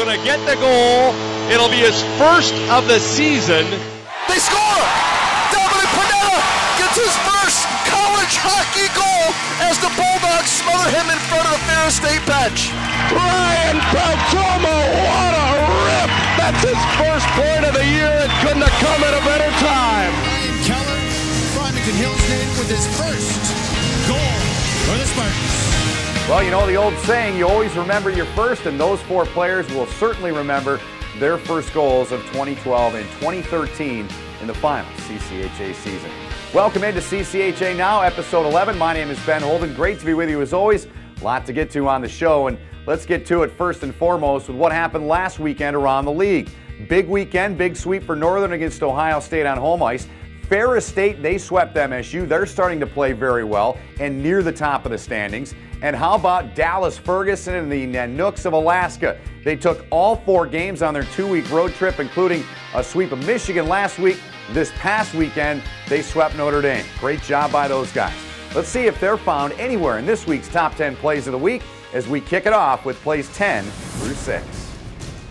going to get the goal. It'll be his first of the season. They score! Dominic Panetta gets his first college hockey goal as the Bulldogs smother him in front of the Ferris State bench. Ryan Beltromo, what a rip! That's his first point of the year. It couldn't have come at a better time. Ryan Keller, Farmington Hills native with his first goal for the Spartans. Well, you know the old saying, you always remember your first, and those four players will certainly remember their first goals of 2012 and 2013 in the final CCHA season. Welcome into Ccha Now, episode 11. My name is Ben Holden. Great to be with you as always. A lot to get to on the show, and let's get to it first and foremost with what happened last weekend around the league. Big weekend, big sweep for Northern against Ohio State on home ice. Ferris State, they swept MSU. They're starting to play very well and near the top of the standings. And how about Dallas Ferguson and the Nanooks of Alaska? They took all four games on their two-week road trip, including a sweep of Michigan last week. This past weekend, they swept Notre Dame. Great job by those guys. Let's see if they're found anywhere in this week's top 10 plays of the week as we kick it off with plays 10 through 6.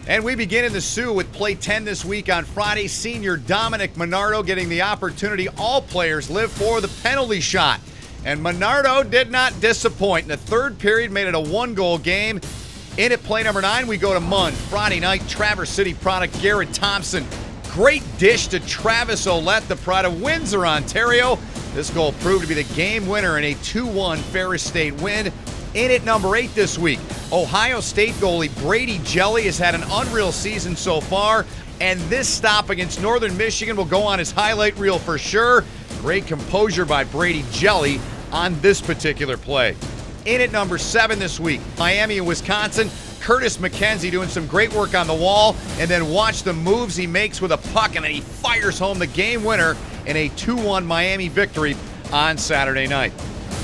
And we begin in the Sioux with play 10 this week on Friday. Senior Dominic Minardo getting the opportunity all players live for, the penalty shot. And Minardo did not disappoint. In the third period, made it a one-goal game. In at play number 9, we go to Munn. Friday night, Traverse City product Garrett Thompson. Great dish to Travis Ouellette, the pride of Windsor, Ontario. This goal proved to be the game winner in a 2-1 Ferris State win. In at number 8 this week, Ohio State goalie Brady Jelly has had an unreal season so far, and this stop against Northern Michigan will go on his highlight reel for sure. Great composure by Brady Jelly on this particular play. In at number 7 this week, Miami and Wisconsin, Curtis McKenzie doing some great work on the wall, and then watch the moves he makes with a puck, and then he fires home the game winner in a 2-1 Miami victory on Saturday night.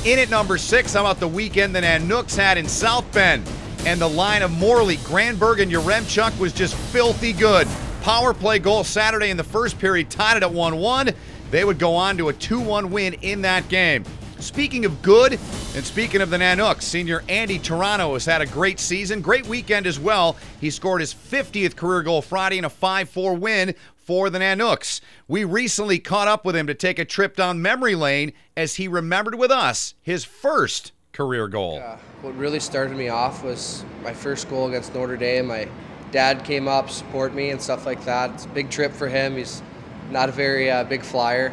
In at number 6, how about the weekend the Nanooks had in South Bend? And the line of Morley, Granberg, and Yaremchuk was just filthy good. Power play goal Saturday in the first period tied it at 1-1. They would go on to a 2-1 win in that game. Speaking of good, and speaking of the Nanooks, senior Andy Toronto has had a great season, great weekend as well. He scored his 50th career goal Friday in a 5-4 win for the Nanooks. We recently caught up with him to take a trip down memory lane as he remembered with us his first career goal. What really started me off was my first goal against Notre Dame. My dad came up, support me and stuff like that. It's a big trip for him. He's not a very big flyer.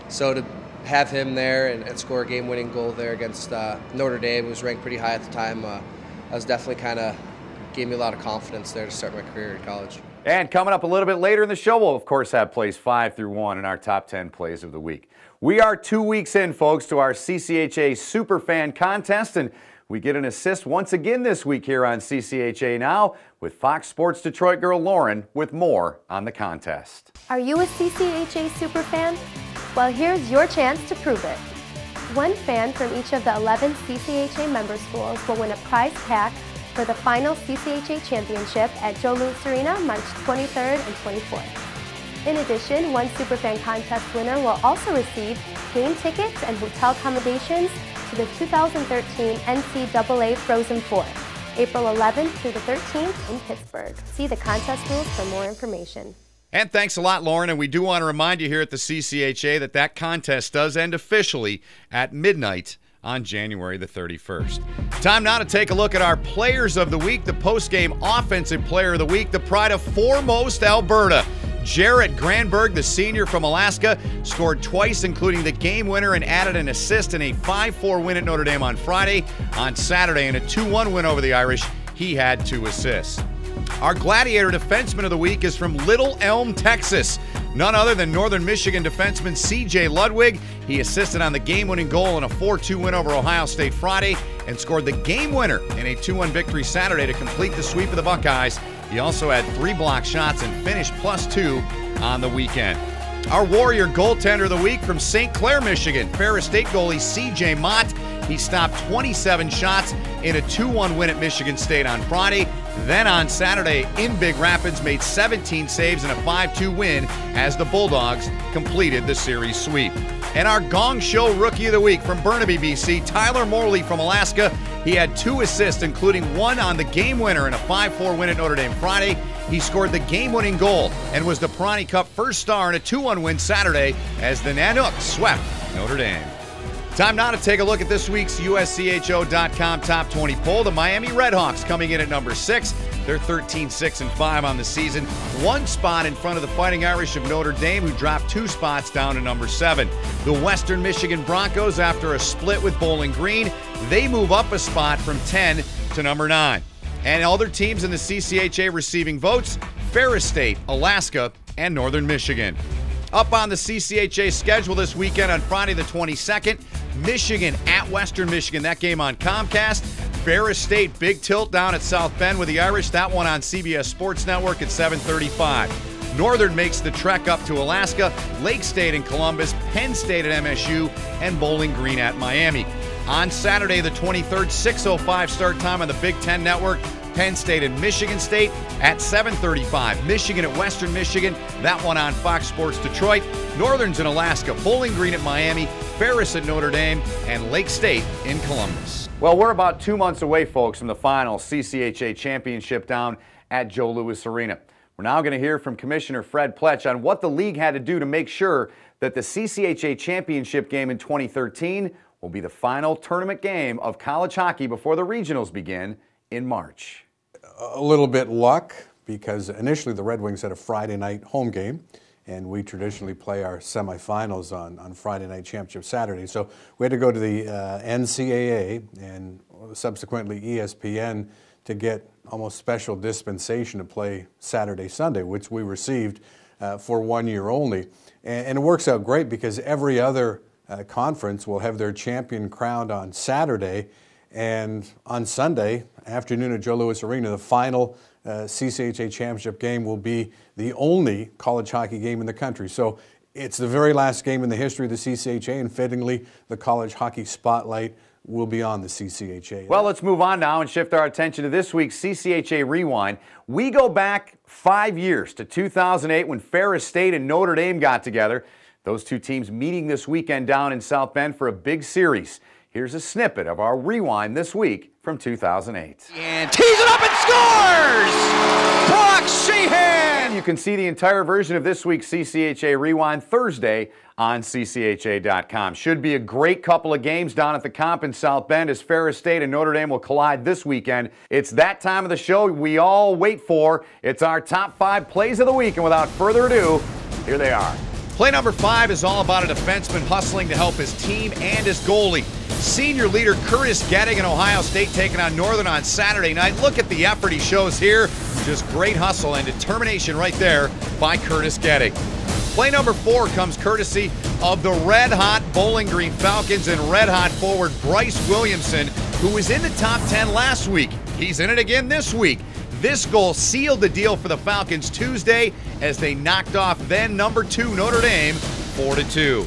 So to have him there and score a game-winning goal there against Notre Dame, who was ranked pretty high at the time, that was definitely kind of gave me a lot of confidence there to start my career in college. And coming up a little bit later in the show, we'll of course have plays 5 through 1 in our top 10 plays of the week. We are 2 weeks in, folks, to our CCHA Superfan Contest, and we get an assist once again this week here on CCHA Now with Fox Sports Detroit girl Lauren with more on the contest. Are you a CCHA Superfan? Well, here's your chance to prove it. One fan from each of the 11 CCHA member schools will win a prize pack for the final CCHA Championship at Joe Louis Arena, March 23rd and 24th. In addition, one Superfan Contest winner will also receive game tickets and hotel accommodations to the 2013 NCAA Frozen Four, April 11th through the 13th in Pittsburgh. See the contest rules for more information. And thanks a lot, Lauren. And we do want to remind you here at the CCHA that contest does end officially at midnight on January the 31st. Time now to take a look at our players of the week, the post-game offensive player of the week, the pride of Foremost Alberta. Jarrett Granberg, the senior from Alaska, scored twice, including the game winner, and added an assist in a 5-4 win at Notre Dame on Friday. On Saturday, in a 2-1 win over the Irish, he had 2 assists. Our Gladiator defenseman of the week is from Little Elm, Texas. None other than Northern Michigan defenseman Cj Ludwig. He assisted on the game-winning goal in a 4-2 win over Ohio State Friday and scored the game winner in a 2-1 victory Saturday to complete the sweep of the Buckeyes. He also had 3 block shots and finished +2 on the weekend. Our Warrior goaltender of the week from St. Clair, Michigan, Ferris State goalie C.J. Mott. He stopped 27 shots in a 2-1 win at Michigan State on Friday. Then on Saturday in Big Rapids, made 17 saves in a 5-2 win as the Bulldogs completed the series sweep. And our Gong Show Rookie of the Week from Burnaby, BC, Tyler Morley from Alaska. He had 2 assists, including one on the game winner in a 5-4 win at Notre Dame Friday. He scored the game-winning goal and was the Perani Cup first star in a 2-1 win Saturday as the Nanooks swept Notre Dame. Time now to take a look at this week's USCHO.com Top 20 poll. The Miami Redhawks coming in at number 6. They're 13-6-5 on the season. 1 spot in front of the Fighting Irish of Notre Dame, who dropped 2 spots down to number 7. The Western Michigan Broncos, after a split with Bowling Green, they move up a spot from 10 to number 9. And other teams in the CCHA receiving votes: Ferris State, Alaska, and Northern Michigan. Up on the CCHA schedule this weekend on Friday the 22nd, Michigan at Western Michigan. That game on Comcast. Ferris State, big tilt down at South Bend with the Irish. That one on CBS Sports Network at 7:35. Northern makes the trek up to Alaska. Lake State in Columbus, Penn State at MSU, and Bowling Green at Miami. On Saturday the 23rd, 6:05 start time on the Big Ten Network. Penn State and Michigan State at 7:35. Michigan at Western Michigan. That one on Fox Sports Detroit. Northern's in Alaska. Bowling Green at Miami. Ferris at Notre Dame. And Lake State in Columbus. Well, we're about 2 months away, folks, from the final CCHA championship down at Joe Louis Arena. We're now going to hear from Commissioner Fred Pletch on what the league had to do to make sure that the CCHA championship game in 2013 will be the final tournament game of college hockey before the regionals begin in March. A little bit luck, because initially the Red Wings had a Friday night home game, and we traditionally play our semifinals on Friday night championship Saturday. So we had to go to the NCAA and subsequently ESPN to get almost special dispensation to play Saturday, Sunday, which we received for 1 year only. And it works out great because every other conference will have their champion crowned on Saturday, and on Sunday afternoon at Joe Louis Arena, the final CCHA championship game will be the only college hockey game in the country. So it's the very last game in the history of the CCHA, and fittingly, the college hockey spotlight will be on the CCHA. Well, let's move on now and shift our attention to this week's CCHA Rewind. We go back 5 years to 2008 when Ferris State and Notre Dame got together. Those 2 teams meeting this weekend down in South Bend for a big series. Here's a snippet of our Rewind this week from 2008. And tees it up and scores! Brock Sheehan! You can see the entire version of this week's CCHA Rewind Thursday on CCHA.com. Should be a great couple of games down at the Comp in South Bend as Ferris State and Notre Dame will collide this weekend. It's that time of the show we all wait for. It's our top 5 plays of the week, and without further ado, here they are. Play number 5 is all about a defenseman hustling to help his team and his goalie. Senior leader Curtis Gettig in Ohio State taking on Northern on Saturday night. Look at the effort he shows here. Just great hustle and determination right there by Curtis Gettig. Play number 4 comes courtesy of the red-hot Bowling Green Falcons and red-hot forward Bryce Williamson, who was in the top 10 last week. He's in it again this week. This goal sealed the deal for the Falcons Tuesday as they knocked off then number 2 Notre Dame 4-2.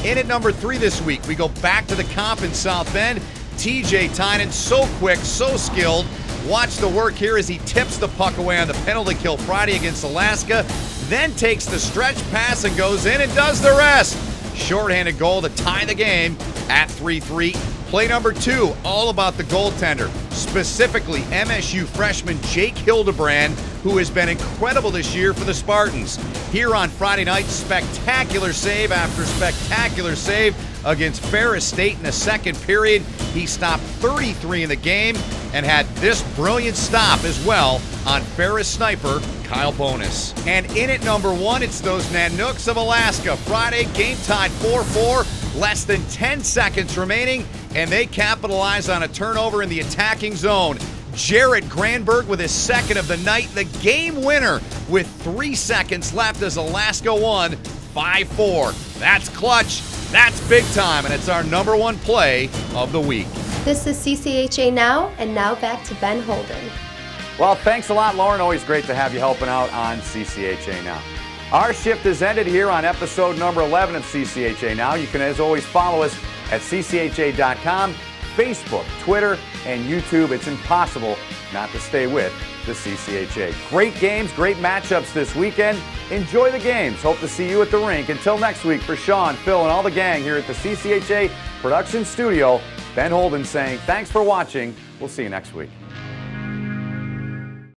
In at number 3 this week, we go back to the Comp in South Bend. TJ Tynan, so quick, so skilled. Watch the work here as he tips the puck away on the penalty kill Friday against Alaska, then takes the stretch pass and goes in and does the rest. Shorthanded goal to tie the game at 3-3. Play number 2, all about the goaltender, specifically MSU freshman Jake Hildebrand, who has been incredible this year for the Spartans. Here on Friday night, spectacular save after spectacular save against Ferris State in the second period. He stopped 33 in the game and had this brilliant stop as well on Ferris sniper Kyle Bonus. And in at number 1, it's those Nanooks of Alaska. Friday, game tied 4-4, less than 10 seconds remaining, and they capitalize on a turnover in the attacking zone. Jarrett Granberg with his second of the night, the game winner with 3 seconds left as Alaska won 5-4. That's clutch, that's big time, and it's our number 1 play of the week. This is CCHA Now, and now back to Ben Holden. Well, thanks a lot, Lauren. Always great to have you helping out on CCHA Now. Our shift has ended here on episode number 11 of CCHA Now. You can, as always, follow us at ccha.com, Facebook, Twitter, and YouTube. It's impossible not to stay with the CCHA. Great games, great matchups this weekend. Enjoy the games. Hope to see you at the rink. Until next week, for Sean, Phil, and all the gang here at the CCHA Production Studio, Ben Holden saying thanks for watching. We'll see you next week.